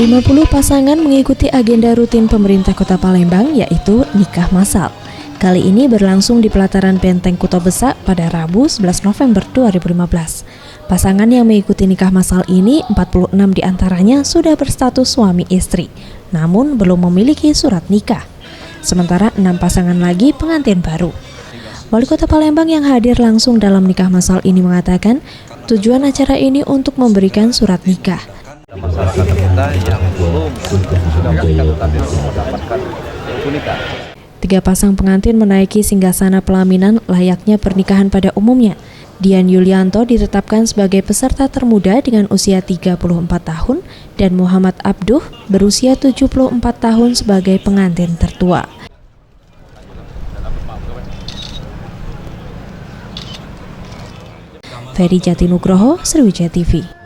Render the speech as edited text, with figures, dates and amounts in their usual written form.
50 pasangan mengikuti agenda rutin pemerintah Kota Palembang, yaitu nikah massal. Kali ini berlangsung di pelataran Benteng Kuto Besak pada Rabu 11 November 2015. Pasangan yang mengikuti nikah massal ini, 46 diantaranya sudah berstatus suami istri, namun belum memiliki surat nikah. Sementara 6 pasangan lagi pengantin baru. Wali Kota Palembang yang hadir langsung dalam nikah massal ini mengatakan, tujuan acara ini untuk memberikan surat nikah. Masyarakat kita yang belum sudah menikah tetapi belum mendapatkan nikah. 3 pasang pengantin menaiki singgasana pelaminan layaknya pernikahan pada umumnya. Dian Yulianto ditetapkan sebagai peserta termuda dengan usia 34 tahun dan Muhammad Abduh berusia 74 tahun sebagai pengantin tertua. Ferry Jatinugroho, Sriwijaya TV.